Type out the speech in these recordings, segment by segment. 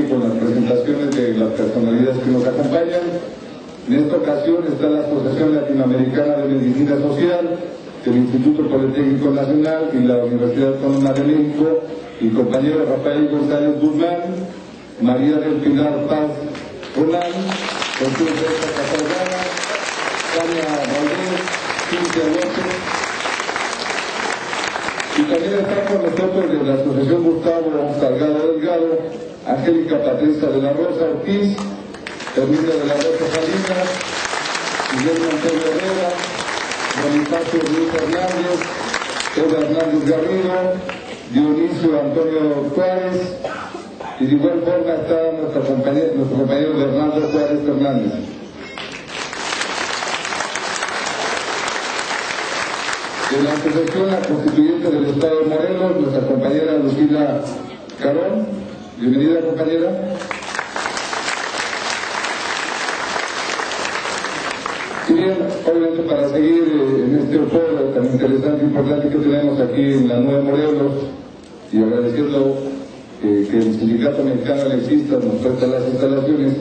sigue con las presentaciones de las personalidades que nos acompañan. En esta ocasión está la Asociación Latinoamericana de Medicina Social, el Instituto Politécnico Nacional y la Universidad Autónoma de México, y compañero Rafael González Guzmán, María del Pilar Paz Rolán, Jesús Reza Casaldana, Tania Valdés, Cintia López. Y también está con nosotros de la Asociación Gustavo Salgado Delgado, Angélica Patricia de la Rosa Ortiz, Herminia de la Rosa Salinas, Guillermo Antonio Herrera, Bonifacio Luis Hernández, Eva Hernández Garrido, Dionisio Antonio Juárez, y de igual forma está nuestro compañero Bernardo Juárez Hernández. De la Asociación La Constituyente del Estado de Morelos, nuestra compañera Lucila Carón. Bienvenida, compañera. Y bien, obviamente para seguir en este foro tan interesante e importante que tenemos aquí en la Nueva Morelos, y agradeciendo que el Sindicato Mexicano Electricista nos presta las instalaciones,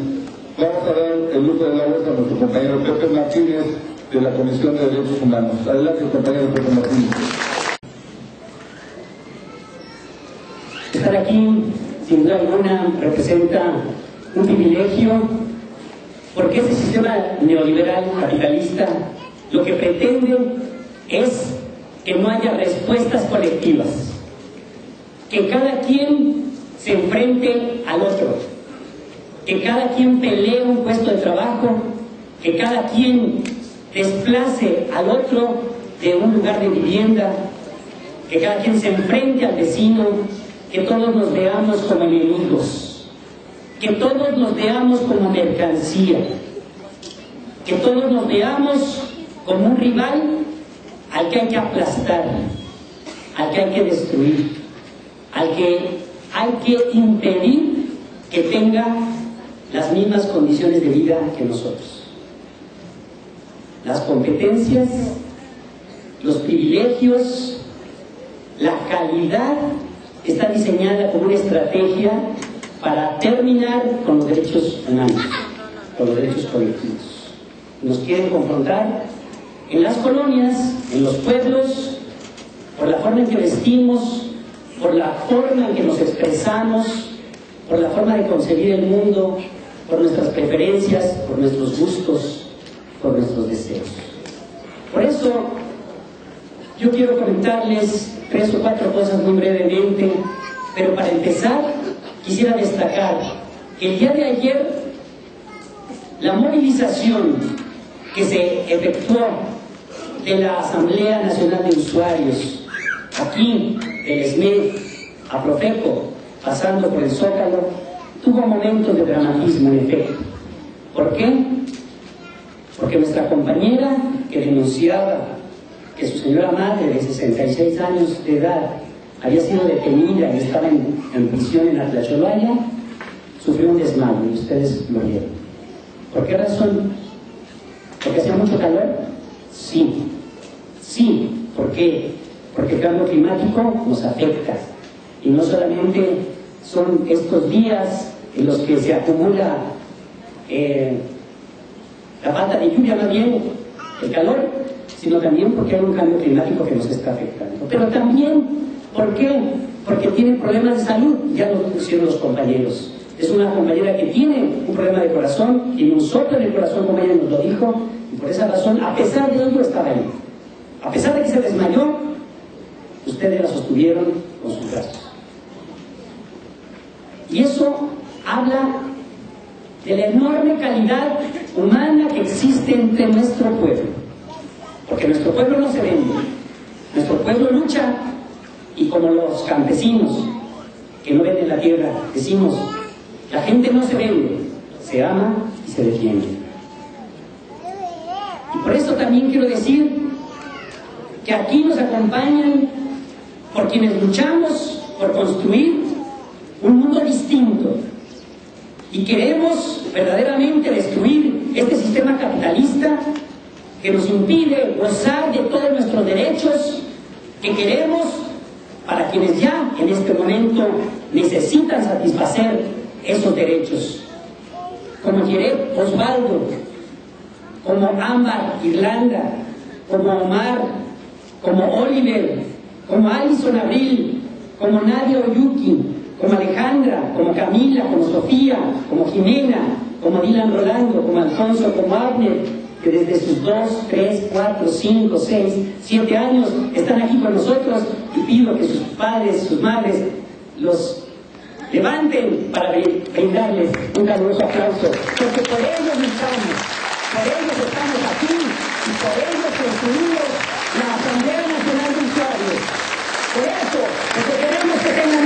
vamos a dar el lujo de la voz a nuestro compañero Pepe Martínez, de la Comisión de Derechos Humanos. Adelante, compañero Pepe Martínez. Estar aquí, sin duda alguna, representa un privilegio, porque este sistema neoliberal capitalista lo que pretende es que no haya respuestas colectivas, que cada quien se enfrente al otro, que cada quien pelee un puesto de trabajo, que cada quien desplace al otro de un lugar de vivienda, que cada quien se enfrente al vecino, que todos nos veamos como enemigos, que todos nos veamos como mercancía, que todos nos veamos como un rival al que hay que aplastar, al que hay que destruir, al que hay que impedir que tenga las mismas condiciones de vida que nosotros. Las competencias, los privilegios, la calidad está diseñada como una estrategia para terminar con los derechos humanos, con los derechos colectivos. Nos quieren confrontar en las colonias, en los pueblos, por la forma en que vestimos, por la forma en que nos expresamos, por la forma de concebir el mundo, por nuestras preferencias, por nuestros gustos, por nuestros deseos. Por eso yo quiero comentarles 3 o 4 cosas muy brevemente, pero para empezar quisiera destacar que el día de ayer la movilización que se efectuó de la Asamblea Nacional de Usuarios aquí del SME a Profeco, pasando por el Zócalo, tuvo momentos de dramatismo en efecto. ¿Por qué? Porque nuestra compañera que denunciaba que su señora madre de 66 años de edad había sido detenida y estaba en prisión en Atlacholaya, sufrió un desmayo, y ustedes lo vieron. ¿Por qué razón? ¿Porque hacía mucho calor? Sí. Sí, ¿por qué? Porque el cambio climático nos afecta. Y no solamente son estos días en los que se acumula la falta de lluvia, más bien el calor, sino también porque hay un cambio climático que nos está afectando. Pero también, ¿por qué? Porque tiene problemas de salud, ya lo pusieron los compañeros. Es una compañera que tiene un problema de corazón, tiene un soplo en el corazón, como ella nos lo dijo, y por esa razón, a pesar de ello, estaba ahí. A pesar de que se desmayó, ustedes la sostuvieron con sus brazos. Y eso habla de la enorme calidad humana que existe entre nuestro pueblo. Porque nuestro pueblo no se vende, nuestro pueblo lucha, y como los campesinos que no venden la tierra, decimos, la gente no se vende, se ama y se defiende. Y por eso también quiero decir que aquí nos acompañan por quienes luchamos por construir un mundo distinto, y queremos verdaderamente destruir este sistema capitalista que nos impide gozar de todos nuestros derechos que queremos para quienes ya en este momento necesitan satisfacer esos derechos, como Jerez Osvaldo, como Ámbar Irlanda, como Omar, como Oliver, como Alison Abril, como Nadia Oyuki, como Alejandra, como Camila, como Sofía, como Jimena, como Dylan Rolando, como Alfonso, como Abner, que desde sus 2, 3, 4, 5, 6, 7 años están aquí con nosotros, y pido que sus padres, sus madres, los levanten para brindarles un caluroso aplauso, porque por ellos estamos aquí, y por ellos construimos la Asamblea Nacional de Usuarios. Por eso, porque queremos que tengan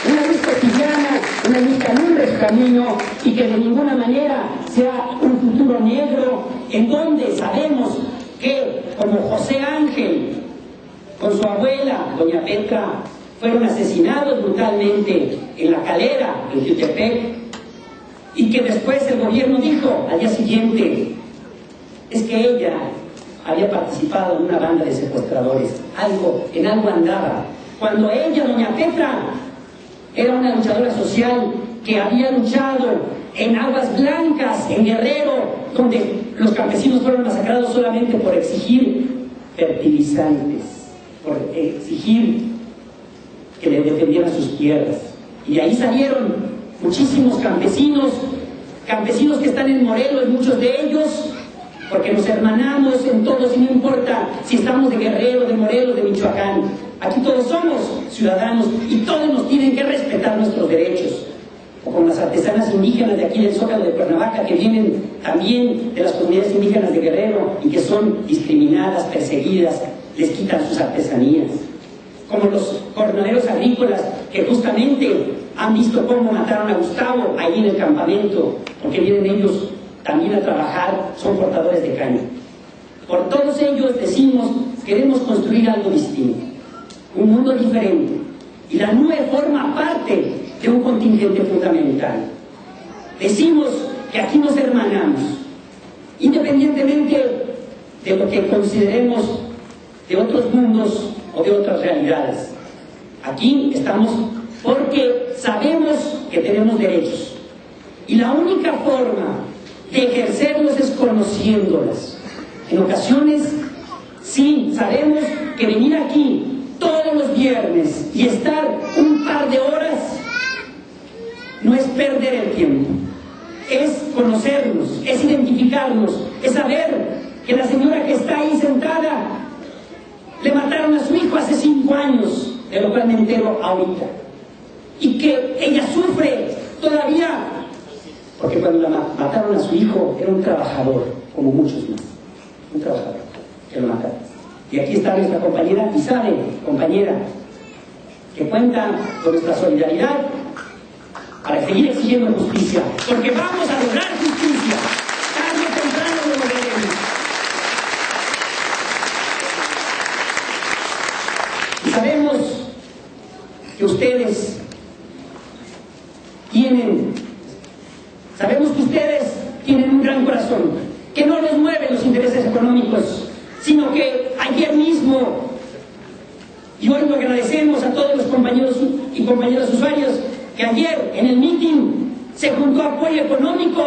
una luz cotidiana, una luz que alumbre su camino, y que de ninguna manera sea un futuro negro, en donde sabemos que, como José Ángel, con su abuela, doña Petra, fueron asesinados brutalmente en La Calera, en Jutepec, y que después el gobierno dijo al día siguiente, es que ella había participado en una banda de secuestradores, en algo andaba, cuando ella, doña Petra, era una luchadora social que había luchado en Aguas Blancas, en Guerrero, donde los campesinos fueron masacrados solamente por exigir fertilizantes, por exigir que le defendieran sus tierras. Y de ahí salieron muchísimos campesinos que están en Morelos, muchos de ellos, porque nos hermanamos en todos, y no importa si estamos de Guerrero, de Morelos, de Michoacán, aquí todos somos ciudadanos y todos nos tienen que respetar nuestros derechos. O con las artesanas indígenas de aquí del Zócalo de Cuernavaca, que vienen también de las comunidades indígenas de Guerrero y que son discriminadas, perseguidas, les quitan sus artesanías. Como los jornaleros agrícolas que justamente han visto cómo mataron a Gustavo ahí en el campamento, porque vienen ellos también a trabajar, son portadores de caña. Por todos ellos decimos, queremos construir algo distinto, un mundo diferente, y la NUE forma parte de un contingente fundamental. Decimos que aquí nos hermanamos, independientemente de lo que consideremos de otros mundos o de otras realidades. Aquí estamos porque sabemos que tenemos derechos, y la única forma de ejercerlos es conociéndolas. En ocasiones, sí, sabemos que venir aquí todos los viernes y estar un par de horas no es perder el tiempo, es conocernos, es identificarnos, es saber que la señora que está ahí sentada le mataron a su hijo hace 5 años, de lo cual me entero ahorita, y que ella sufre todavía, porque cuando la mataron a su hijo era un trabajador, como muchos más, un trabajador que lo mataron. Y aquí está nuestra compañera, y sabe, compañera, que cuenta con nuestra solidaridad para seguir exigiendo justicia, porque vamos a lograr justicia, tarde o temprano lo lograremos. Y sabemos que ustedes tienen un gran corazón, que no los mueven los intereses económicos, sino que ayer mismo, y hoy lo agradecemos a todos los compañeros y compañeras usuarios, que ayer en el meeting se juntó apoyo económico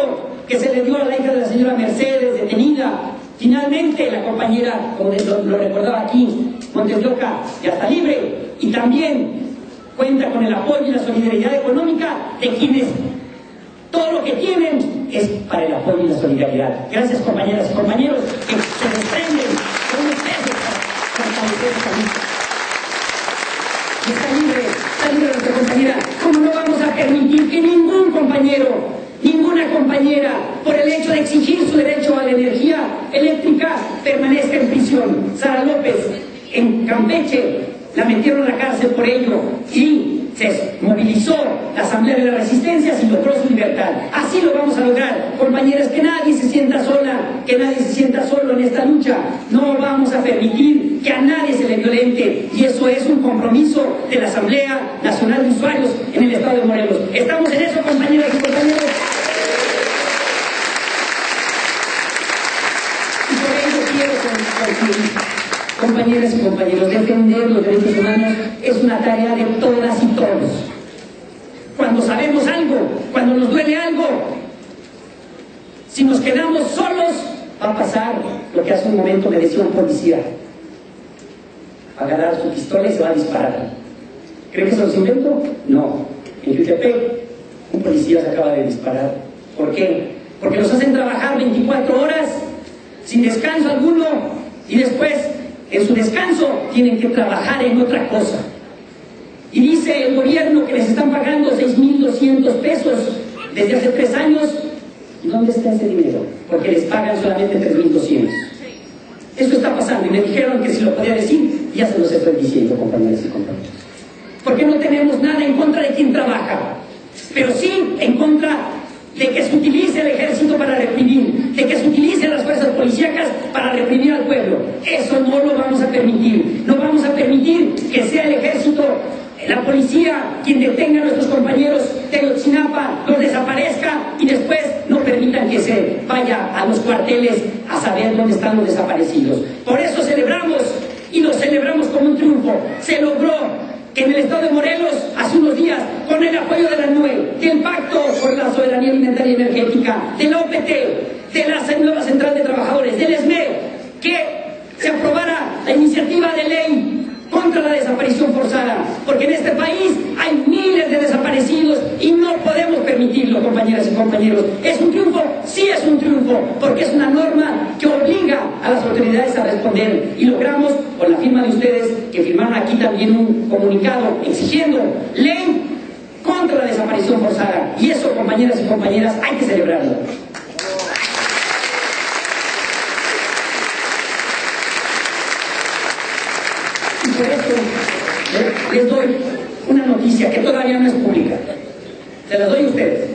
que se le dio a la hija de la señora Mercedes, detenida. Finalmente la compañera, como lo recordaba aquí, Montes de Oca, ya está libre, y también cuenta con el apoyo y la solidaridad económica de quienes todo lo que tienen es para el apoyo y la solidaridad. Gracias, compañeras y compañeros, que se desprenden con ustedes para fortalecer esta lucha. Está libre nuestra compañera. ¿Cómo no vamos a permitir que ningún compañero, ninguna compañera, por el hecho de exigir su derecho a la energía eléctrica, permanezca en prisión? Sara López, en Campeche, la metieron a la cárcel por ello, y se movilizó la Asamblea de la Resistencia y logró su libertad. Así lo vamos a lograr, compañeras, que nadie se sienta sola, que nadie se sienta solo en esta lucha. No vamos a permitir que a nadie se le violente, y eso es un compromiso de la Asamblea Nacional de Usuarios en el Estado de Morelos. Estamos en eso, compañeras y compañeros. Y por ello quiero concluir. Compañeras y compañeros, defender los derechos humanos es una tarea de todas y todos. Cuando sabemos algo, Si nos quedamos solos, va a pasar lo que hace un momento me decía un policía. Va a agarrar su pistola y se va a disparar. ¿Creen que se los invento? No. En Jutepec, un policía se acaba de disparar. ¿Por qué? Porque los hacen trabajar 24 horas, sin descanso alguno, y después, en su descanso, tienen que trabajar en otra cosa. Y dice el gobierno que les están pagando 6.200 pesos desde hace 3 años. ¿Y dónde está ese dinero? Porque les pagan solamente 3.200. Esto está pasando y me dijeron que si lo podía decir, ya se los estoy diciendo, compañeras y compañeros. Porque no tenemos nada en contra de quien trabaja, pero sí en contra de que se utilice el ejército para reprimir, de que se utilicen las fuerzas policíacas para reprimir al pueblo. Eso no lo vamos a permitir. No vamos a permitir que sea el ejército, la policía, quien detenga a nuestros compañeros de Ayotzinapa, los desaparezca y después no permitan que se vaya a los cuarteles a saber dónde están los desaparecidos. Por eso celebramos y lo celebramos como un triunfo. Se logró que en el estado de Morelos, hace unos días, con el apoyo de la NUE, del Pacto por la Soberanía Alimentaria y Energética, de la OPT, de la nueva Central de Trabajadores, del ESME, que se aprobara la iniciativa de ley contra la desaparición forzada, porque en este país hay miles de desaparecidos y no podemos permitirlo, compañeras y compañeros. ¿Es un triunfo? Sí es un triunfo, porque es una norma que obliga a las autoridades a responder, y logramos, con la firma de ustedes, que firmaron aquí también un comunicado exigiendo ley contra la desaparición forzada, y eso, compañeras y compañeras, hay que celebrarlo. Por eso les doy una noticia que todavía no es pública. Se las doy a ustedes.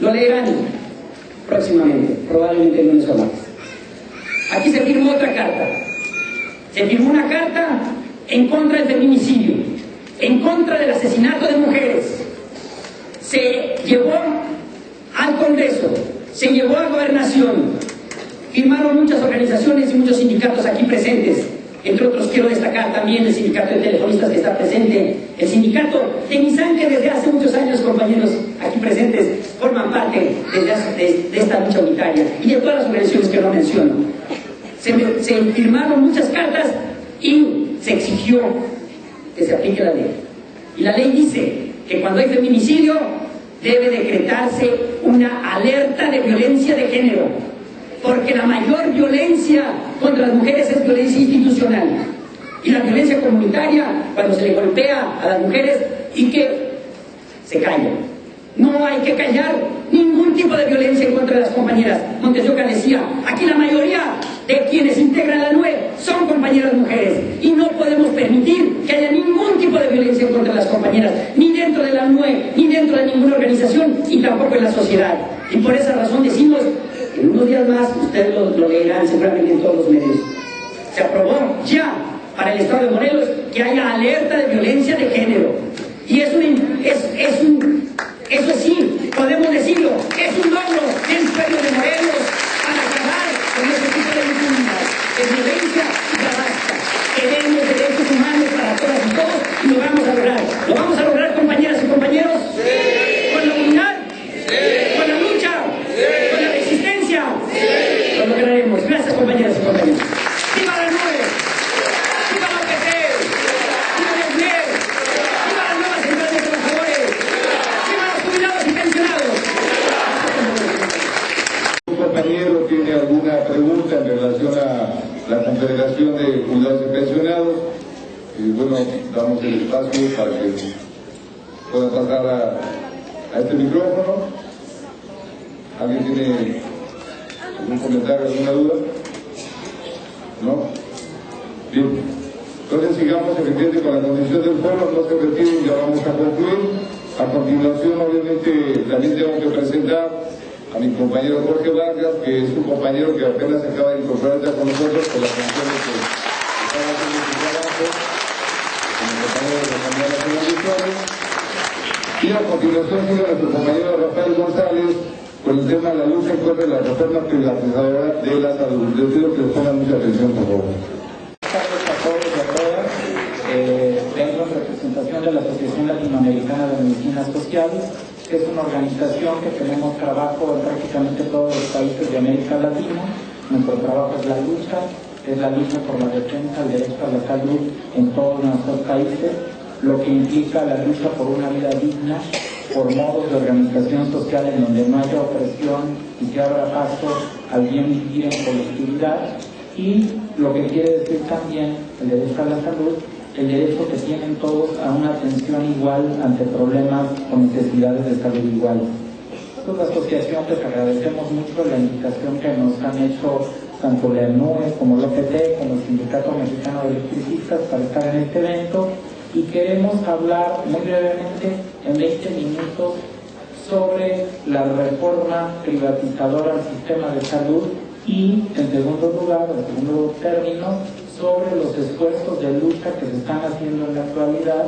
Lo leerán próximamente, probablemente el lunes o martes. Aquí se firmó otra carta. Se firmó una carta en contra del feminicidio, en contra del asesinato de mujeres. Se llevó al Congreso, se llevó a Gobernación. Firmaron muchas organizaciones y muchos sindicatos aquí presentes. Entre otros quiero destacar también el sindicato de telefonistas que está presente, el sindicato de Nissan, que desde hace muchos años, compañeros aquí presentes, forman parte de esta lucha unitaria, y de todas las organizaciones que no menciono. Se firmaron muchas cartas y se exigió que se aplique la ley. Y la ley dice que cuando hay feminicidio debe decretarse una alerta de violencia de género, porque la mayor violencia contra las mujeres es violencia institucional, y la violencia comunitaria, cuando se le golpea a las mujeres y que se callan. No hay que callar ningún tipo de violencia en contra de las compañeras. Montes de Oca decía, aquí la mayoría de quienes integran la NUE son compañeras mujeres, y no podemos permitir que haya ningún tipo de violencia contra las compañeras, ni dentro de la NUE, ni dentro de ninguna organización, y tampoco en la sociedad. Y por esa razón decimos, en unos días más, ustedes lo leerán seguramente en todos los medios, se aprobó ya para el estado de Morelos que haya alerta de violencia de género. Y eso sí, podemos decirlo, es un logro del pueblo de Morelos para acabar con ese tipo de impunidad, de violencia y ya basta. Queremos derechos humanos para todas y todos, y lo vamos a lograr. ¿Lo vamos a lograr, compañeras y compañeros? ¡Sí! ¿Con la unidad? ¡Sí! ¿Con la lucha? ¡Sí! ¿Con la resistencia? ¡Sí! Lo lograremos. Gracias, compañeras y compañeros. ¡Viva la NUE! ¡Viva la OPT! ¡Viva el ESME! ¡Viva la nueva Central de Trabajadores! ¡Viva los jubilados y pensionados! Un compañero tiene alguna pregunta en relación a la Confederación de Jubilados y Pensionados, y bueno, damos el espacio para que pueda pasar a este micrófono. ¿Alguien tiene algún comentario, alguna duda? ¿No? Bien. Entonces sigamos efectivamente con la condición del foro, no se retiren, ya vamos a concluir. A continuación, obviamente, también tengo que presentar a mi compañero Jorge Vargas, que es un compañero que apenas acaba de incorporarse con nosotros por la función de que estaba haciendo su trabajo como compañero de la Asamblea Nacional de Usuarios. Y a continuación sigue nuestro compañero Rafael González con el tema de la lucha en contra de la reforma privatizadora de la salud. Les pido que les pongan mucha atención, por favor. Buenas tardes a todos y a todas. Vengo en representación de la Asociación Latinoamericana de Medicina Social, que que es una organización que tenemos trabajo en prácticamente todos los países de América Latina. Nuestro trabajo es la lucha por la defensa del derecho a la salud en todos nuestros países, lo que implica la lucha por una vida digna, por modos de organización social en donde no haya opresión y se abra paso al bien vivir en colectividad, y lo que quiere decir también el derecho a la salud, el derecho que tienen todos a una atención igual ante problemas o necesidades de salud iguales. Esta es la asociación, les agradecemos mucho la invitación que nos han hecho tanto la ENUE como la OPT, como el Sindicato Mexicano de Electricistas para estar en este evento, y queremos hablar muy brevemente, en 20 minutos, sobre la reforma privatizadora al sistema de salud y, en segundo lugar, en segundo término, sobre los esfuerzos de lucha que se están haciendo en la actualidad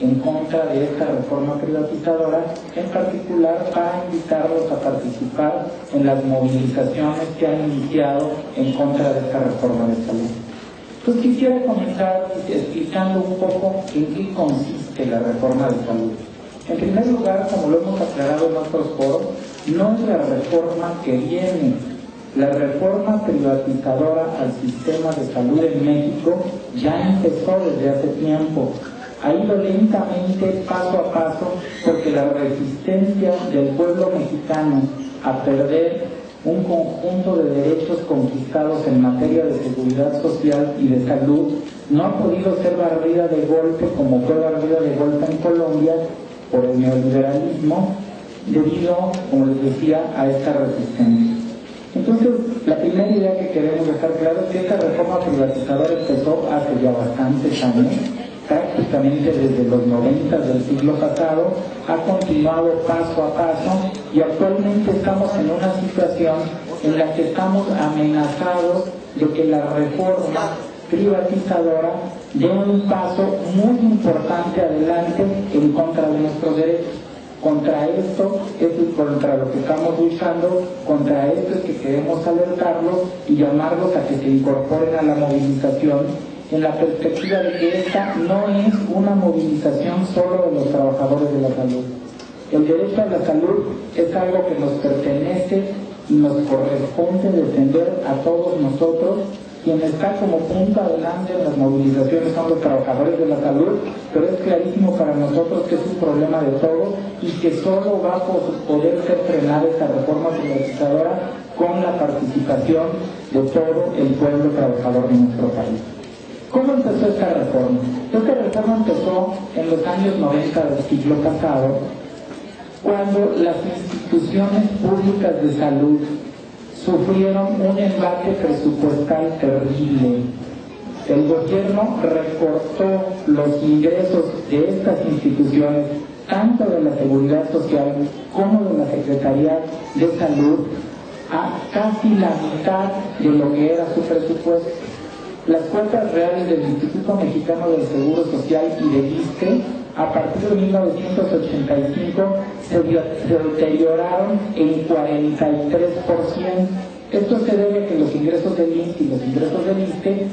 en contra de esta reforma privatizadora, en particular para invitarlos a participar en las movilizaciones que han iniciado en contra de esta reforma de salud. Entonces quisiera comenzar explicando un poco en qué consiste la reforma de salud. En primer lugar, como lo hemos aclarado en otros foros, no es la reforma que viene. La reforma privatizadora al sistema de salud en México ya empezó desde hace tiempo. Ha ido lentamente, paso a paso, porque la resistencia del pueblo mexicano a perder un conjunto de derechos conquistados en materia de seguridad social y de salud no ha podido ser barrida de golpe como fue barrida de golpe en Colombia por el neoliberalismo, debido, como les decía, a esta resistencia. Entonces, la primera idea que queremos dejar claro es que esta reforma privatizadora empezó hace ya bastantes años, prácticamente desde los 90 del siglo pasado, ha continuado paso a paso, y actualmente estamos en una situación en la que estamos amenazados de que la reforma privatizadora dé un paso muy importante adelante en contra de nuestros derechos. Contra esto es contra lo que estamos luchando, contra esto es que queremos alertarlos y llamarlos a que se incorporen a la movilización, en la perspectiva de que esta no es una movilización solo de los trabajadores de la salud. El derecho a la salud es algo que nos pertenece y nos corresponde defender a todos nosotros. Quien está como punta adelante en las movilizaciones son los trabajadores de la salud, pero es clarísimo para nosotros que es un problema de todos y que solo va a poder ser frenada esta reforma privatizadora con la participación de todo el pueblo trabajador de nuestro país. ¿Cómo empezó esta reforma? Esta reforma empezó en los años 90 del siglo pasado, cuando las instituciones públicas de salud sufrieron un embate presupuestal terrible. El gobierno recortó los ingresos de estas instituciones, tanto de la Seguridad Social como de la Secretaría de Salud, a casi la mitad de lo que era su presupuesto. Las cuentas reales del Instituto Mexicano del Seguro Social y del ISSSTE, a partir de 1985, se deterioraron en 43%. Esto se debe a que los ingresos del IMSS y los ingresos del ISSSTE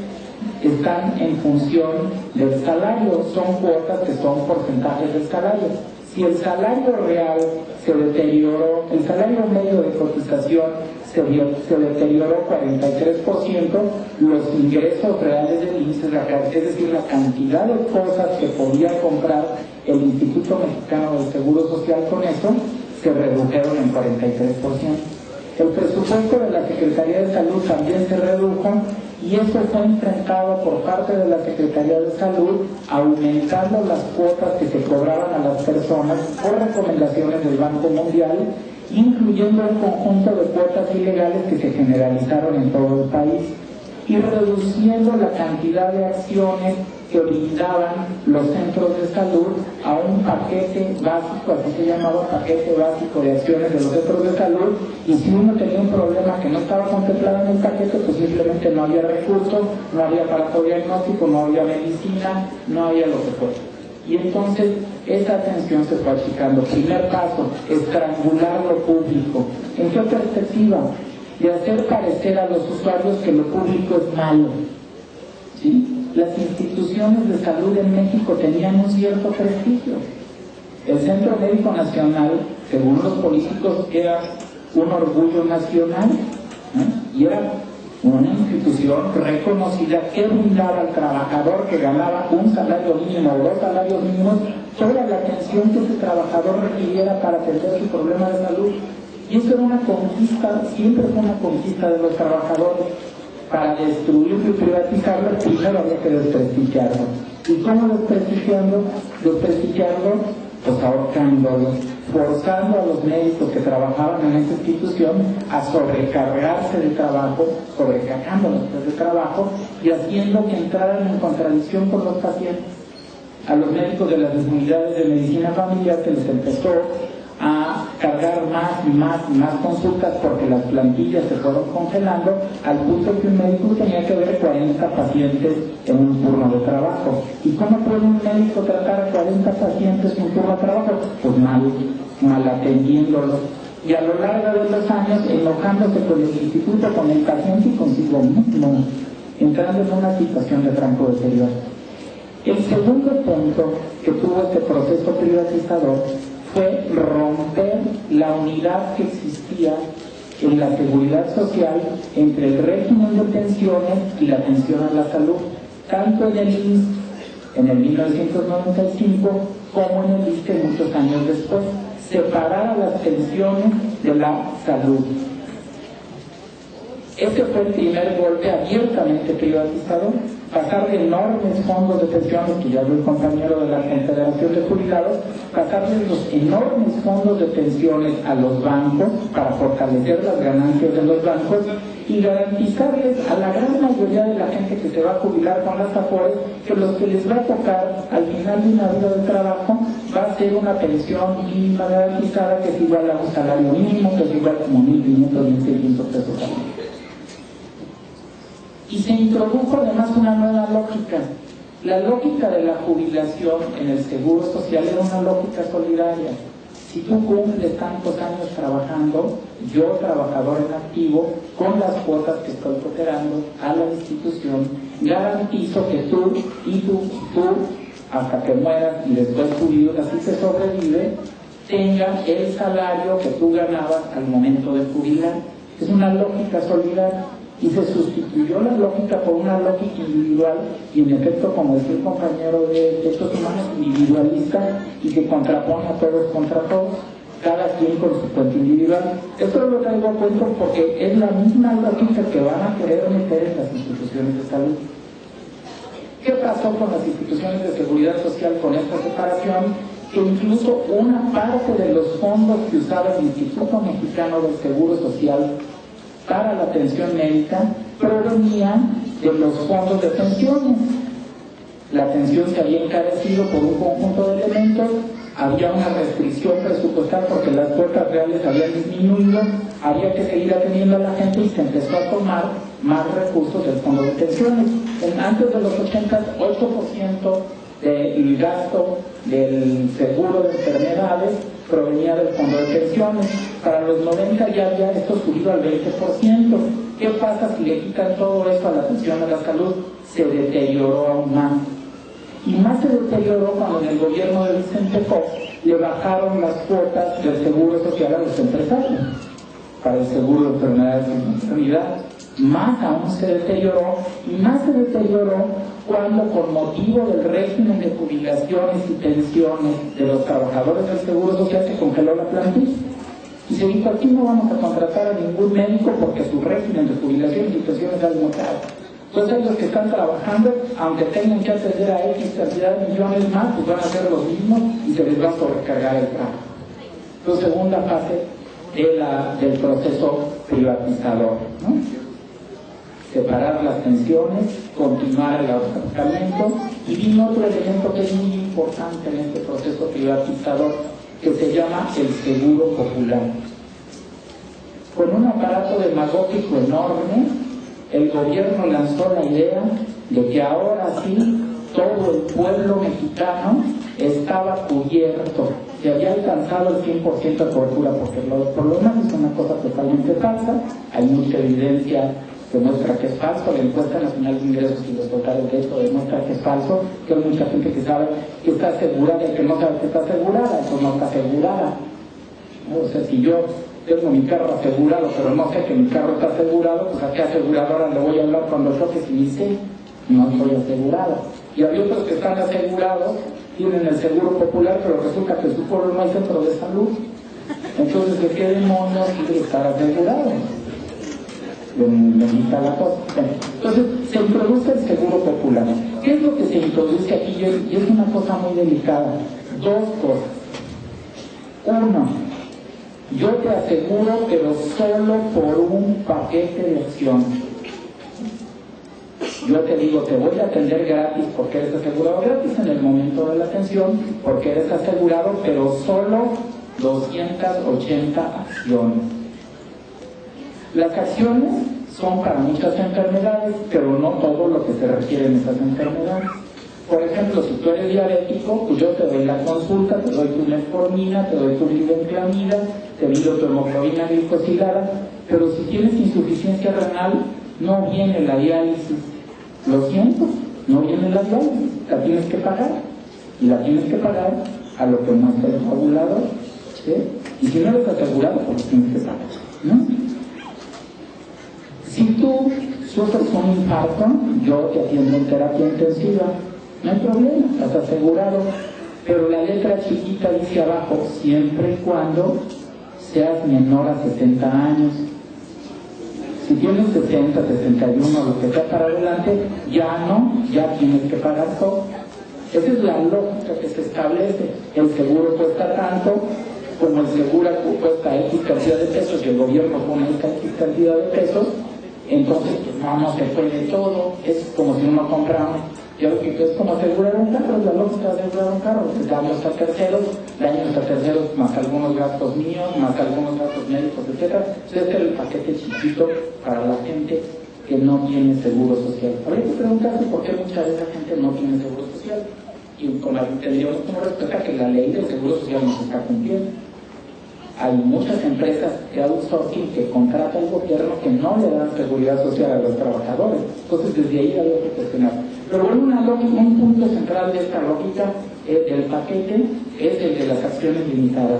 están en función del salario, son cuotas que son porcentajes del salario. Si el salario real se deterioró, el salario medio de cotización se deterioró 43%, los ingresos reales del IMSS, es decir, la cantidad de cosas que podía comprar el Instituto Mexicano del Seguro Social con eso, se redujeron en 43%. El presupuesto de la Secretaría de Salud también se redujo, y eso fue enfrentado por parte de la Secretaría de Salud, aumentando las cuotas que se cobraban a las personas por recomendaciones del Banco Mundial, incluyendo un conjunto de cuotas ilegales que se generalizaron en todo el país, y reduciendo la cantidad de acciones que brindaban los centros de salud a un paquete básico, así se llamaba, paquete básico de acciones de los centros de salud, y si uno tenía un problema que no estaba contemplado en el paquete, pues simplemente no había recursos, no había aparato diagnóstico, no había medicina, no había lo que fuera. Y entonces esa atención se fue achicando. Primer paso, estrangular lo público. ¿En qué perspectiva? De hacer parecer a los usuarios que lo público es malo. ¿Sí? Las instituciones de salud en México tenían un cierto prestigio. El Centro Médico Nacional, según los políticos era un orgullo nacional, y era una institución reconocida que brindaba al trabajador que ganaba un salario mínimo o 2 salarios mínimos toda la atención que ese trabajador requiriera para atender su problema de salud. Y eso era una conquista, siempre fue una conquista de los trabajadores. Para destruirlo y privatizarlo, primero había que desprestigiarlo. ¿Y cómo desprestigiarlo? Desprestigiarlo, pues ahorcándolo, forzando a los médicos que trabajaban en esta institución a sobrecargarse de trabajo, sobrecargándolos de trabajo y haciendo que entraran en contradicción con los pacientes. A los médicos de las unidades de medicina familiar se les empezó a cargar más consultas porque las plantillas se fueron congelando al punto que un médico tenía que ver 40 pacientes en un turno de trabajo. ¿Y cómo puede un médico tratar a 40 pacientes en un turno de trabajo? Pues mal atendiéndolos. Y a lo largo de los años enojándose con el instituto, con el paciente y consigo mismo, entrando en una situación de franco deterioro. El segundo punto que tuvo este proceso privatizador fue romper la unidad que existía en la seguridad social entre el régimen de pensiones y la atención a la salud, tanto en el IMSS en el 1995 como en el ISSSTE muchos años después, separar a las pensiones de la salud. Este fue el primer golpe abiertamente privatizador, pasar de enormes fondos de pensiones, que ya habló el compañero de la Confederación de Jubilados, pasarle los enormes fondos de pensiones a los bancos para fortalecer las ganancias de los bancos y garantizarles a la gran mayoría de la gente que se va a jubilar con las AFORES que lo que les va a tocar al final de una vida de trabajo va a ser una pensión mínima garantizada que es igual a un salario mínimo, que es igual como 1.500, 1.600 pesos al mes. Y se introdujo además una nueva lógica. La lógica de la jubilación en el seguro social era una lógica solidaria. Si tú cumples tantos años trabajando, yo, trabajador en activo, con las cuotas que estoy cooperando a la institución, garantizo que tú, hasta que mueras y después tu vida, así se sobrevive, tenga el salario que tú ganabas al momento de jubilar. Es una lógica solidaria. Y se sustituyó la lógica por una lógica individual y en efecto, como decía el compañero de Derechos Humanos, individualista y que contrapone a todos contra todos, cada quien con su cuenta individual. Esto lo traigo a cuento porque es la misma lógica que van a querer meter en las instituciones de salud. ¿Qué pasó con las instituciones de seguridad social con esta separación? Que incluso una parte de los fondos que usaba el Instituto Mexicano del Seguro Social para la atención médica provenían de los fondos de pensiones. La atención se había encarecido por un conjunto de elementos, había una restricción presupuestal porque las cuotas reales habían disminuido, había que seguir atendiendo a la gente y se empezó a tomar más recursos del fondo de pensiones. Antes de los 80, 8% del gasto del seguro de enfermedades provenía del fondo de pensiones. Para los 90 ya había esto subido al 20%. ¿Qué pasa si le quitan todo esto a la atención a la salud? Se deterioró aún más. Y más se deterioró cuando en el gobierno de Vicente Fox le bajaron las cuotas del seguro social a los empresarios para el seguro de enfermedades y maternidad. Más aún se deterioró, y más se deterioró cuando, con motivo del régimen de jubilaciones y pensiones de los trabajadores del Seguro Social, se congeló la plantilla. Y se dijo: aquí no vamos a contratar a ningún médico porque su régimen de jubilación y pensiones es muy caro. Entonces los que están trabajando, aunque tengan que atender a X cantidad de millones más, pues van a hacer lo mismo y se les va a sobrecargar el trabajo. Entonces, segunda fase del proceso privatizador, ¿no? Separar las pensiones, continuar el ahorcamiento, y vino otro elemento que es muy importante en este proceso privatizador, que se llama el seguro popular. Con un aparato demagógico enorme, el gobierno lanzó la idea de que ahora sí todo el pueblo mexicano estaba cubierto, se había alcanzado el 100% de cobertura, porque por lo menos es una cosa totalmente falsa, hay mucha evidencia que muestra que es falso. La encuesta nacional de ingresos y los totales de esto demuestra que es falso, que hay mucha gente que sabe que está asegurada y que no sabe que está asegurada, eso no está asegurada. O sea, si yo tengo mi carro asegurado, pero no sé que mi carro está asegurado, pues a qué aseguradora le voy a hablar cuando choque si ni sé, no estoy asegurado. Y hay otros que están asegurados, tienen el seguro popular, pero resulta que en su pueblo no hay centro de salud. Entonces, ¿de qué demonios quiere estar asegurado? Le quita la cosa. Entonces, se introduce el seguro popular. ¿Qué es lo que se introduce aquí? Y es una cosa muy delicada. Dos cosas. Uno, yo te aseguro, pero solo por un paquete de acción. Yo te digo, te voy a atender gratis porque eres asegurado, gratis en el momento de la atención, porque eres asegurado, pero solo 280 acciones. Las acciones son para muchas enfermedades, pero no todo lo que se requiere en esas enfermedades. Por ejemplo, si tú eres diabético, pues yo te doy la consulta, te doy tu metformina, te doy tu glibenclamida, te mido tu hemoglobina glicosilada, pero si tienes insuficiencia renal, no viene la diálisis. Lo siento, no viene la diálisis, la tienes que pagar. Y la tienes que pagar a lo que muestra el tabulador. ¿Sí? Y si no eres asegurado, pues tienes que pagar, ¿no? Si tú sufres un infarto, yo te atiendo en terapia intensiva, no hay problema, estás asegurado, pero la letra chiquita dice abajo, siempre y cuando seas menor a 60 años. Si tienes 60, 61, lo que sea para adelante, ya tienes que pagar todo. Esa es la lógica que se establece. El seguro cuesta tanto, como el seguro cuesta X cantidad de pesos y el gobierno pone X cantidad de pesos, entonces pues, no se puede todo. Es como si uno compra, yo lo que es como asegurar un carro, es la lógica de asegurar un carro, daños a terceros, más algunos gastos míos, más algunos gastos médicos, etc. Este es el paquete chiquito para la gente que no tiene seguro social. Habría que preguntarse por qué mucha de esa gente no tiene seguro social. Y tendríamos como respuesta que la ley del seguro social no se está cumpliendo. Hay muchas empresas de outsourcing que contrata el gobierno que no le dan seguridad social a los trabajadores. Entonces desde ahí había que cuestionar. Pero bueno, un punto central de esta lógica del paquete es el de las acciones limitadas.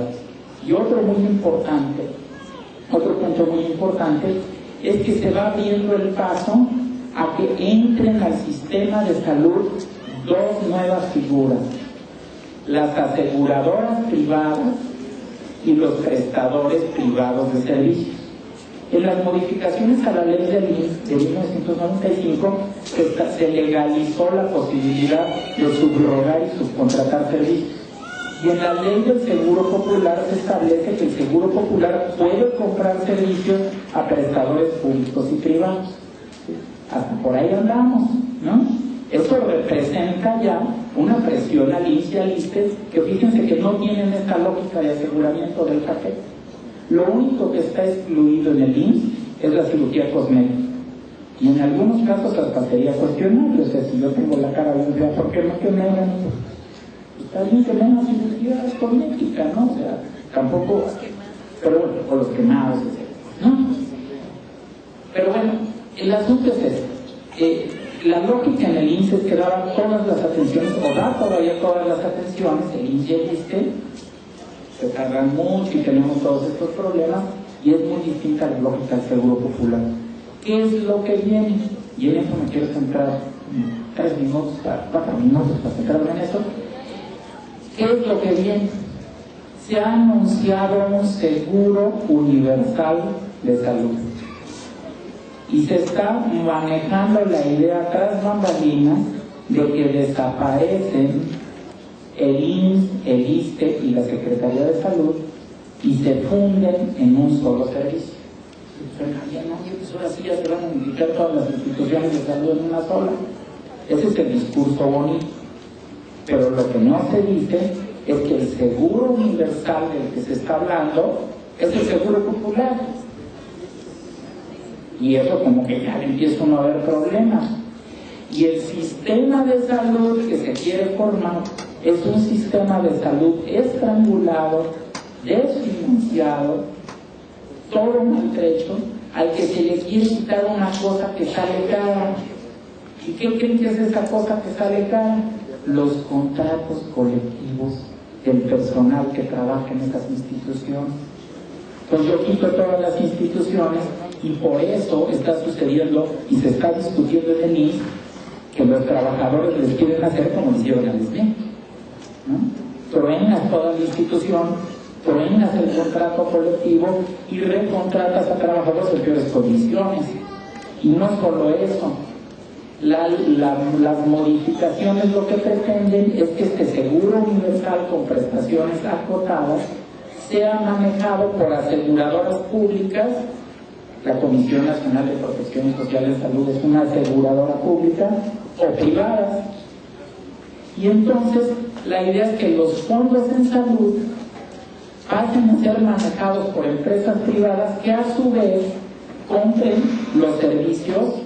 Y otro punto muy importante es que se va abriendo el paso a que entren al sistema de salud dos nuevas figuras: las aseguradoras privadas y los prestadores privados de servicios. En las modificaciones a la ley del IMSS de 1995 se legalizó la posibilidad de subrogar y subcontratar servicios. Y en la ley del Seguro Popular se establece que el Seguro Popular puede comprar servicios a prestadores públicos y privados. Hasta por ahí andamos, ¿no? Esto representa ya una presión al IMSS y al ISSSTE que fíjense que no tienen esta lógica de aseguramiento del paquete. Lo único que está excluido en el IMSS es la cirugía cosmética. Y en algunos casos hasta sería cuestionable. O sea, si yo tengo la cara bien fea, ¿por qué no que me hagan? Está bien que me hagan cirugía cosmética, ¿no? O sea, tampoco... Pero bueno, o los quemados, ¿no? Pero bueno, el asunto es este. La lógica en el IMSS es que daban todas las atenciones, o da todavía todas las atenciones, el IMSS y el ISSSTE, se tardan mucho y tenemos todos estos problemas, y es muy distinta la lógica del Seguro Popular. ¿Qué es lo que viene? Y en eso me quiero centrar 4 minutos para centrarme en eso. ¿Qué es lo que viene? Se ha anunciado un seguro universal de salud. Y se está manejando la idea tras bambalinas de que desaparecen el IMSS, el ISSSTE y la Secretaría de Salud y se funden en un solo servicio. Ahora sí ya se van a unificar todas las instituciones de salud en una sola. Ese es el discurso bonito. Pero lo que no se dice es que el seguro universal del que se está hablando es el Seguro Popular. Y eso como que ya empieza uno a ver problemas. Y el sistema de salud que se quiere formar es un sistema de salud estrangulado, desfinanciado, todo maltrecho, al que se le quiere quitar una cosa que sale cara. ¿Y qué creen que es esa cosa que sale cara? Los contratos colectivos del personal que trabaja en esas instituciones. Pues yo quito todas las instituciones y por eso está sucediendo y se está discutiendo en el IMSS que los trabajadores les quieren hacer como les hicieron al ISME, ¿no? Truenas toda la institución, truenas el contrato colectivo y recontratas a trabajadores en peores condiciones. Y no solo eso, las modificaciones lo que pretenden es que este seguro universal con prestaciones acotadas sea manejado por aseguradoras públicas. La Comisión Nacional de Protección Social de Salud es una aseguradora pública o privadas. Y entonces la idea es que los fondos en salud pasen a ser manejados por empresas privadas que a su vez compren los servicios.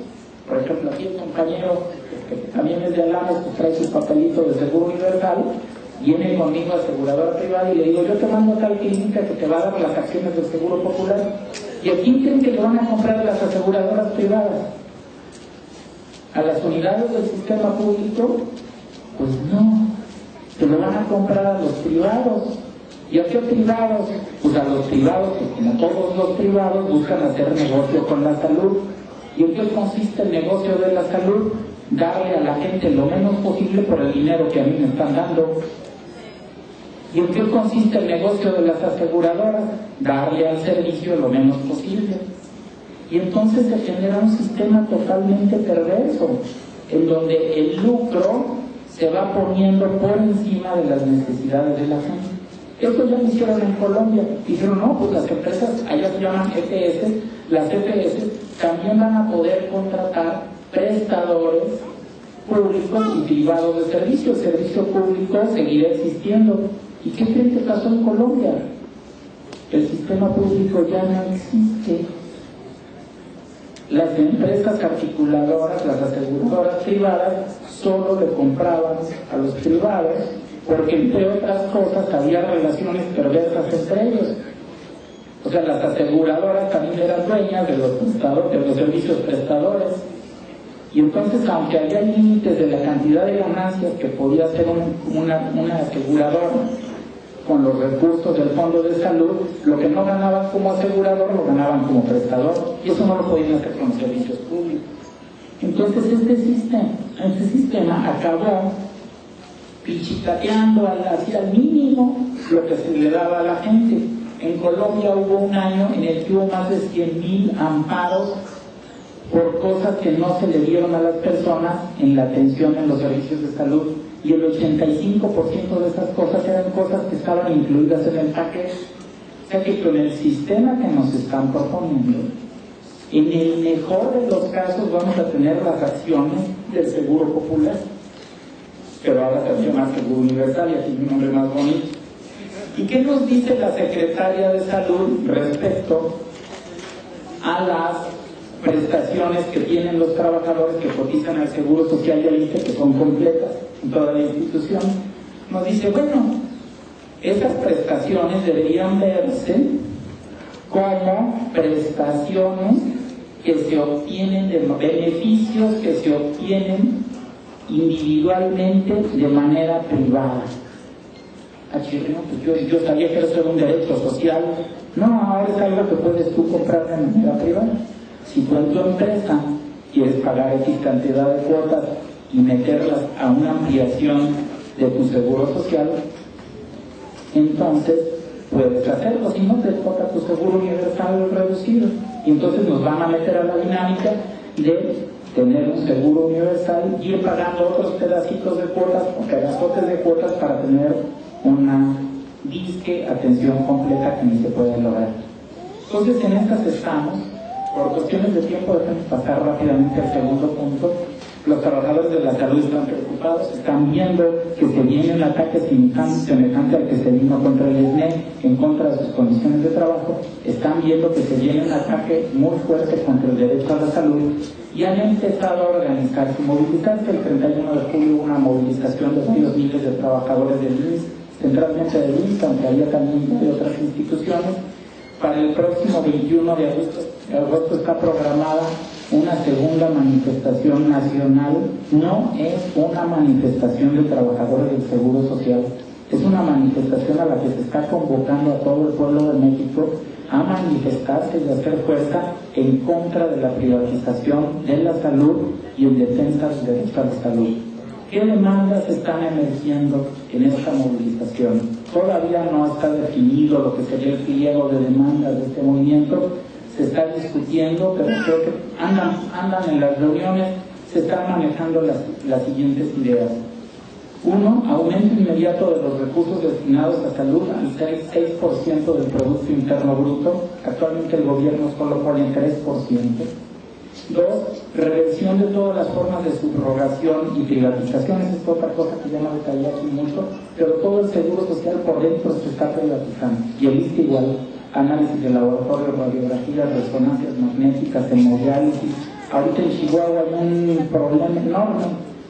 Por ejemplo, aquí el compañero que también es de Alamos, que trae sus papelitos de seguro universal, viene conmigo a aseguradora privada y le digo, yo te mando a tal clínica que te va a dar las acciones del Seguro Popular. ¿Y a quién creen que le van a comprar las aseguradoras privadas? ¿A las unidades del sistema público? Pues no, se lo van a comprar a los privados. ¿Y a qué privados? Pues a los privados que, como todos los privados, buscan hacer negocio con la salud. ¿Y en qué consiste el negocio de la salud? Darle a la gente lo menos posible por el dinero que a mí me están dando. ¿Y en qué consiste el negocio de las aseguradoras? Darle al servicio lo menos posible. Y entonces se genera un sistema totalmente perverso, en donde el lucro se va poniendo por encima de las necesidades de la gente. Esto ya lo hicieron en Colombia. Dijeron, no, pues las empresas, allá se llaman EPS, las EPS también van a poder contratar prestadores públicos y privados de servicio. El servicio público seguirá existiendo. ¿Y qué creen que pasó en Colombia? El sistema público ya no existe. Las empresas articuladoras, las aseguradoras privadas, solo le compraban a los privados porque, entre otras cosas, había relaciones perversas entre ellos. O sea, las aseguradoras también eran dueñas de los servicios prestadores. Y entonces, aunque había límites de la cantidad de ganancias que podía hacer una aseguradora con los recursos del Fondo de Salud, lo que no ganaban como asegurador lo ganaban como prestador, y eso no lo podían hacer con los servicios públicos. Entonces este sistema acabó pichicateando hacia el mínimo lo que se le daba a la gente. En Colombia hubo un año en el que hubo más de 100,000 amparos por cosas que no se le dieron a las personas en la atención en los servicios de salud, y el 85% de esas cosas eran cosas que estaban incluidas en el paquete. O sea que con el sistema que nos están proponiendo, en el mejor de los casos vamos a tener las acciones del Seguro Popular, pero ahora se llama Seguro Universal y así un nombre más bonito. ¿Y qué nos dice la Secretaria de Salud respecto a las prestaciones que tienen los trabajadores que cotizan al Seguro Social y al ISSSTE, que son completas en toda la institución? Nos dice, bueno, esas prestaciones deberían verse como prestaciones que se obtienen de beneficios que se obtienen individualmente de manera privada. Pues yo sabía que eso era un derecho social. No, ahora es algo que puedes tú comprar de manera privada. Si tú en tu empresa quieres pagar X cantidad de cuotas y meterlas a una ampliación de tu seguro social, entonces puedes hacerlo. Si no, te toca tu seguro universal reducido. Y entonces nos van a meter a la dinámica de tener un seguro universal y ir pagando otros pedacitos de cuotas o pedazotes de cuotas para tener una disque atención completa que ni se puede lograr. Entonces en estas estamos. Por cuestiones de tiempo, déjenme pasar rápidamente al segundo punto. Los trabajadores de la salud están preocupados, están viendo que se viene un ataque semejante al que se vino contra el ISME, en contra de sus condiciones de trabajo. Están viendo que se viene un ataque muy fuerte contra el derecho a la salud y han empezado a organizarse y movilizarse. El 31 de julio hubo una movilización de varios miles de trabajadores del IMSS, centralmente del IMSS, aunque había también de otras instituciones. Para el próximo 21 de agosto está programada una segunda manifestación nacional. No es una manifestación de trabajadores del Seguro Social, es una manifestación a la que se está convocando a todo el pueblo de México a manifestarse y a hacer fuerza en contra de la privatización de la salud y en defensa del derecho a la salud. ¿Qué demandas están emergiendo en esta movilización? Todavía no está definido lo que sería el pliego de demandas de este movimiento, se está discutiendo, pero creo que andan en las reuniones, se están manejando las siguientes ideas. 1. Aumento inmediato de los recursos destinados a salud al 6% del Producto Interno Bruto. Actualmente el gobierno solo pone 3%. 2. Reversión de todas las formas de subrogación y privatización. Esa es otra cosa que ya no detallé aquí mucho, pero todo el seguro social por dentro se está privatizando. Y el ISSSTE igual. Análisis de laboratorio, radiografías, resonancias magnéticas, hemodiálisis. Ahorita en Chihuahua hay un problema enorme,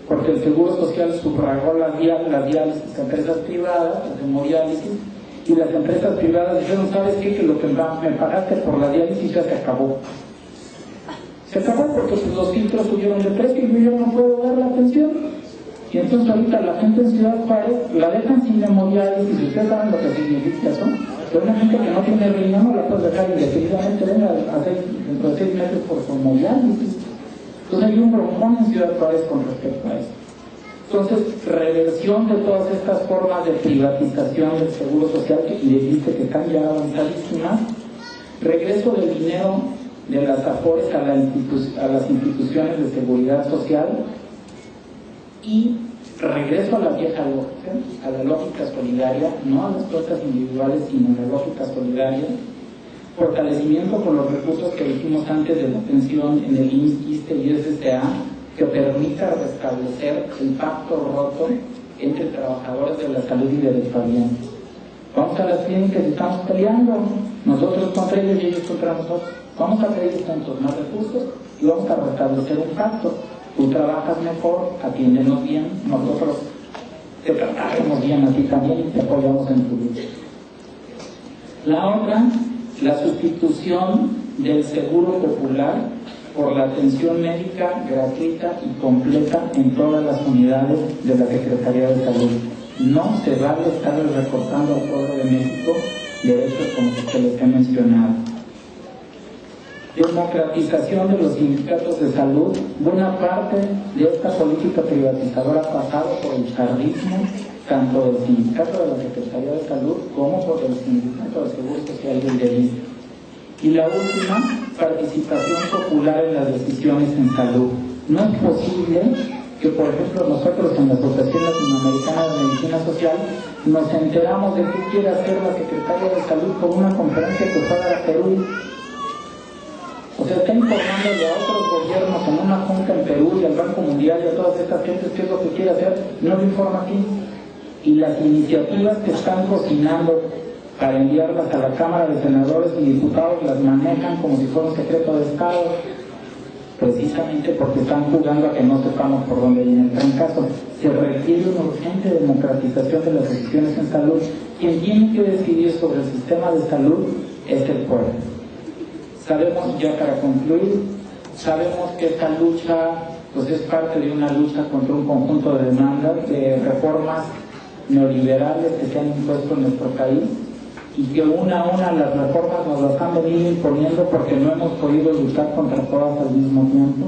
porque el Seguro Social subrogó las diálisis a empresas privadas, las hemodiálisis, y las empresas privadas dijeron, ¿sabes qué? Que lo que me pagaste por la diálisis ya se acabó. Se acabó porque pues, los filtros subieron de precio y yo ya no puedo dar la atención. Y entonces ahorita la gente en Ciudad Juárez la dejan sin hemodiálisis, y ustedes saben lo que significa eso. Pero una gente que no tiene riñón no la puedes dejar indefinidamente, venga dentro de 6 meses por su hemodiálisis. Entonces hay un broncón en Ciudad Juárez con respecto a eso. Entonces, reversión de todas estas formas de privatización del seguro social que dijiste que están ya avanzadísimas, regreso del dinero de las AFORES a las instituciones de seguridad social y regreso a la vieja lógica, a la lógica solidaria, no a las cuotas individuales, sino a la lógica solidaria. Fortalecimiento con los recursos que dijimos antes de la pensión en el IMSS, ISSSTE y SSA, que permita restablecer el pacto roto entre trabajadores de la salud y derechohabientes. Vamos a las clínicas y estamos peleando, nosotros contra ellos y ellos contra nosotros. Vamos a pedir juntos más recursos y vamos a restablecer un pacto. Tú trabajas mejor, atiéndenos bien, nosotros te trataremos bien a ti también y te apoyamos en tu vida. La otra, la sustitución del seguro popular por la atención médica gratuita y completa en todas las unidades de la Secretaría de Salud. No se vale estar recortando al pueblo de México derechos como los que les he mencionado. Democratización de los sindicatos de salud. Buena parte de esta política privatizadora ha pasado por el charrismo, tanto del sindicato de la Secretaría de Salud como por el sindicato de Seguro Social del ISSSTE. Y la última, participación popular en las decisiones en salud. No es posible que, por ejemplo, nosotros en la Asociación Latinoamericana de Medicina Social nos enteramos de qué quiere hacer la Secretaría de Salud con una conferencia que fue a dar a Perú. O sea, está informándole a otros gobiernos en una junta en Perú y al Banco Mundial y a todas estas gentes qué es lo que quiere hacer, no lo informa aquí. Y las iniciativas que están cocinando para enviarlas a la Cámara de Senadores y Diputados las manejan como si fuera un secreto de Estado, precisamente porque están jugando a que no sepamos por dónde viene el trancazo. Se requiere una urgente democratización de las decisiones en salud. Quien tiene que decidir sobre el sistema de salud es el pueblo. Sabemos, ya para concluir, sabemos que esta lucha pues es parte de una lucha contra un conjunto de demandas, de reformas neoliberales que se han impuesto en nuestro país, y que una a una las reformas nos las han venido imponiendo porque no hemos podido luchar contra todas al mismo tiempo,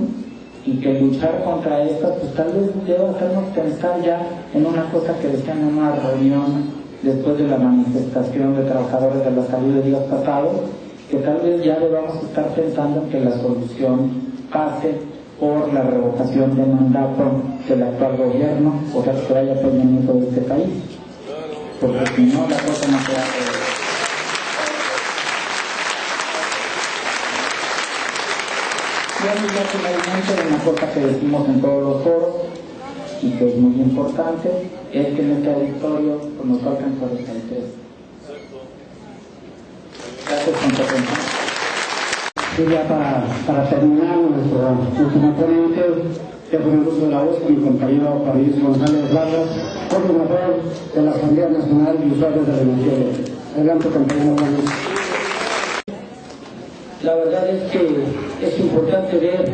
y que luchar contra estas pues tal vez deba hacernos pensar ya en una cosa que decían en una reunión después de la manifestación de trabajadores de la salud de días pasados, que tal vez ya debamos estar pensando en que la solución pase por la revocación de mandato del actual gobierno, o sea, que vaya pendiente de este país, porque si no la cosa no se hace. Ya finalmente una cosa que decimos en todos los foros y que es muy importante es que en este auditorio pues, nos faltan 43. Gracias por su atención. Y ya para terminar nuestro último ponente, que fue el uso de la voz con mi compañero París González Vargas, coordinador de la Asamblea Nacional de Usuarios de la Energía Eléctrica. Adelante, compañero París. La verdad es que es importante ver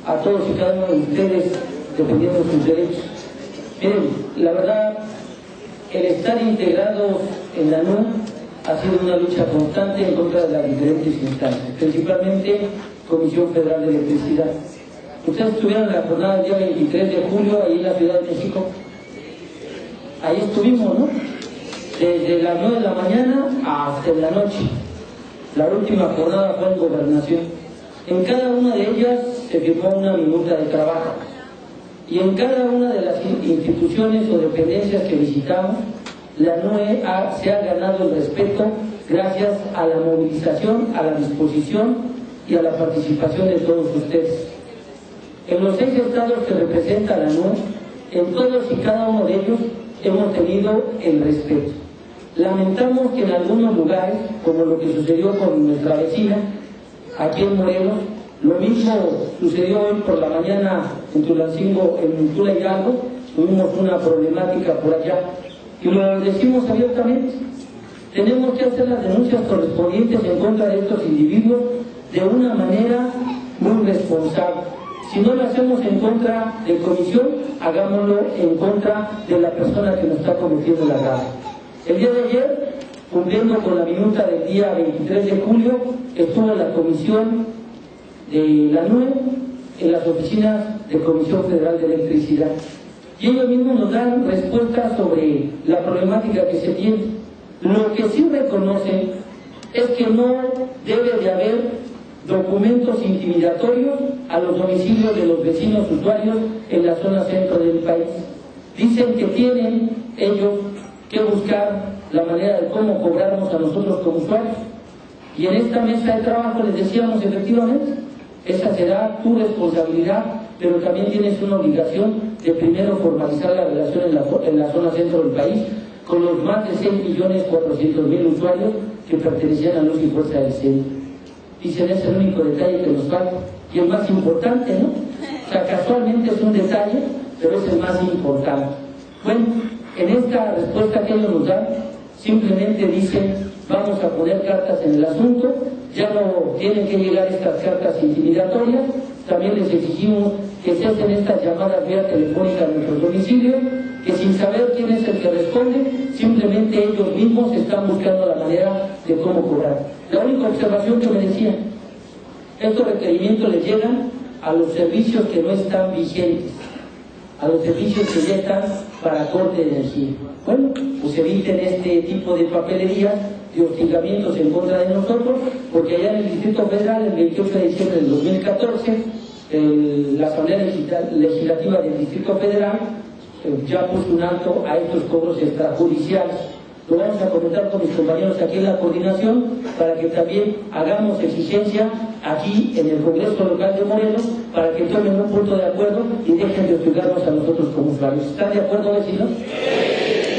a todos y cada uno de ustedes defendiendo sus derechos. Miren, la verdad, el estar integrados en la NUN ha sido una lucha constante en contra de las diferentes instancias, principalmente Comisión Federal de Electricidad. Ustedes estuvieron en la jornada del día 23 de julio, ahí en la Ciudad de México. Ahí estuvimos, ¿no? Desde las 9 de la mañana hasta la noche. La última jornada fue en Gobernación. En cada una de ellas se firmó una minuta de trabajo. Y en cada una de las instituciones o dependencias que visitamos, la NUE se ha ganado el respeto gracias a la movilización, a la disposición y a la participación de todos ustedes. En los 6 estados que representa la NUE, en todos y cada uno de ellos hemos tenido el respeto. Lamentamos que en algunos lugares, como lo que sucedió con nuestra vecina, aquí en Morelos, lo mismo sucedió hoy por la mañana en Tulancingo, en Tula Hidalgo, tuvimos una problemática por allá, y lo decimos abiertamente. Tenemos que hacer las denuncias correspondientes en contra de estos individuos de una manera muy responsable. Si no lo hacemos en contra de comisión, hagámoslo en contra de la persona que nos está cometiendo la grave. El día de ayer, cumpliendo con la minuta del día 23 de julio, estuvo la comisión de la NUE en las oficinas de Comisión Federal de Electricidad. Y ellos mismos nos dan respuestas sobre la problemática que se tiene. Lo que sí reconocen es que no debe de haber documentos intimidatorios a los domicilios de los vecinos usuarios en la zona centro del país. Dicen que tienen ellos que buscar la manera de cómo cobrarnos a nosotros como usuarios. Y en esta mesa de trabajo les decíamos efectivamente, esa será tu responsabilidad, pero también tienes una obligación de primero formalizar la relación en la zona centro del país con los más de 6.400.000 usuarios que pertenecían a Luz y Fuerza del Centro. Dicen, es el único detalle que nos falta, y el más importante, ¿no? O sea, casualmente es un detalle, pero es el más importante. Bueno, en esta respuesta que ellos nos dan, simplemente dicen, vamos a poner cartas en el asunto, ya no tienen que llegar estas cartas intimidatorias, también les exigimos que se hacen estas llamadas vía telefónica a nuestros domicilios, que sin saber quién es el que responde, simplemente ellos mismos están buscando la manera de cómo cobrar. La única observación que me decían, estos requerimientos les llegan a los servicios que no están vigentes, a los servicios que ya están para corte de energía. Bueno, pues eviten este tipo de papelerías, de hostigamientos en contra de nosotros, porque allá en el Distrito Federal, el 28 de diciembre del 2014, la Asamblea Legislativa del Distrito Federal ya puso un alto a estos cobros extrajudiciales. Lo vamos a comentar con mis compañeros aquí en la coordinación para que también hagamos exigencia aquí en el Congreso Local de Morelos para que tomen un punto de acuerdo y dejen de hostigarnos a nosotros como usuarios. ¿Están de acuerdo, vecinos?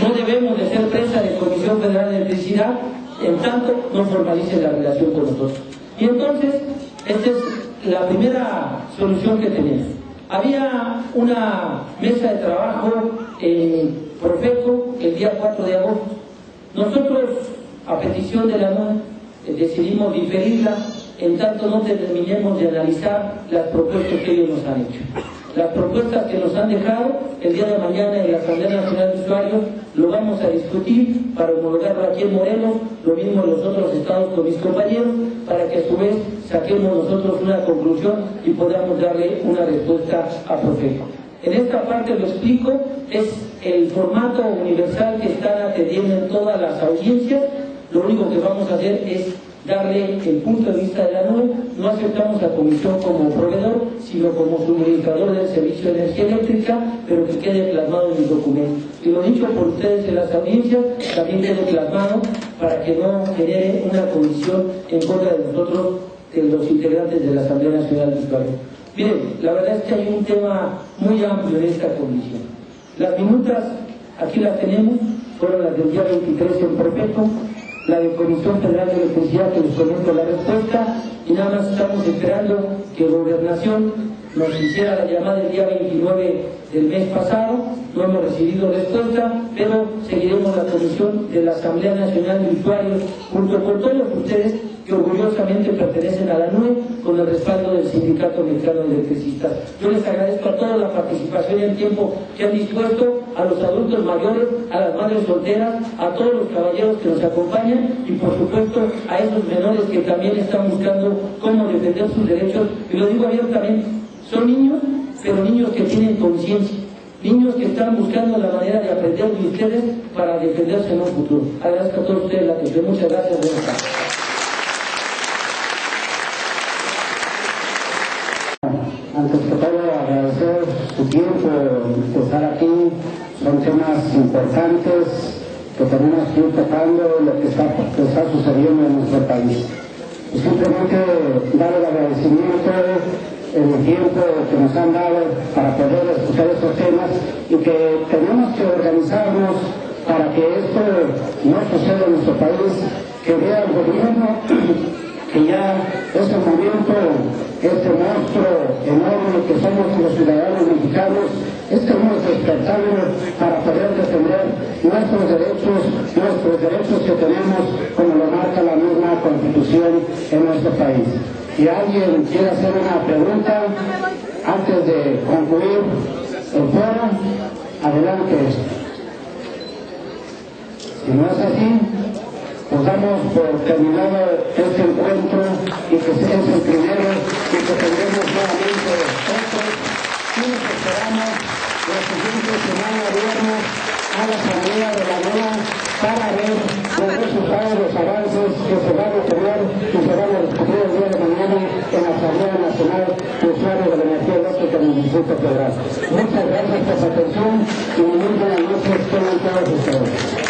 No debemos de ser presa de Comisión Federal de Electricidad en tanto no formalicen la relación con nosotros. Y entonces, esta es la primera solución que tenemos. Había una mesa de trabajo en Profeco el día 4 de agosto. Nosotros, a petición de la NUE, decidimos diferirla en tanto no terminemos de analizar las propuestas que ellos nos han hecho. Las propuestas que nos han dejado el día de mañana en la Asamblea Nacional de Usuarios lo vamos a discutir para homologarlo aquí en Morelos, lo mismo en los otros estados con mis compañeros, para que a su vez saquemos nosotros una conclusión y podamos darle una respuesta a Profeco. En esta parte lo explico, es el formato universal que están atendiendo en todas las audiencias. Lo único que vamos a hacer es darle el punto de vista de la NUE. No aceptamos a Comisión como proveedor, sino como suministrador del servicio de energía eléctrica, pero que quede plasmado en el documento. Y lo dicho por ustedes en las audiencias, también quede plasmado para que no genere una comisión en contra de nosotros, de los integrantes de la Asamblea Nacional de Usuarios. Miren, la verdad es que hay un tema muy amplio en esta comisión. Las minutas, aquí las tenemos, fueron las del día 23 en Profeco, la de Comisión Federal de Electricidad, que les comento la respuesta, y nada más estamos esperando que Gobernación nos hiciera la llamada el día 29 del mes pasado. No hemos recibido respuesta, pero seguiremos la comisión de la Asamblea Nacional de Usuarios junto con todos ustedes que orgullosamente pertenecen a la NUE con el respaldo del Sindicato Mexicano de Electricistas. Yo les agradezco a toda la participación y el tiempo que han dispuesto, a los adultos mayores, a las madres solteras, a todos los caballeros que nos acompañan y por supuesto a esos menores que también están buscando cómo defender sus derechos. Y lo digo abiertamente, son niños, pero niños que tienen conciencia, niños que están buscando la manera de aprender de ustedes para defenderse en un futuro. Agradezco a todos ustedes la atención. Muchas gracias. Buenas tardes. Antes que todo, agradecer su tiempo de estar aquí. Son temas importantes que tenemos que ir tocando lo que está sucediendo en nuestro país. Y simplemente dar el agradecimiento, el tiempo que nos han dado para poder escuchar estos temas y que tenemos que organizarnos para que esto no suceda en nuestro país, que vea el gobierno que ya es el momento, este monstruo enorme que somos los ciudadanos mexicanos, estamos despertando para poder defender nuestros derechos que tenemos como lo marca la misma Constitución en nuestro país. Si alguien quiere hacer una pregunta antes de concluir el foro, adelante. Si no es así, pues damos por terminado este encuentro y que sea el primero y que tendremos nuevamente otros y nos esperamos la siguiente semana viernes a la Asamblea de la NUE para ver los resultados, los avances que se van a tener y se van a discutir el día de mañana en la Asamblea Nacional de Usuarios de la Energía Eléctrica del Distrito Federal. Muchas gracias por su atención y muy buenas noches con todos ustedes.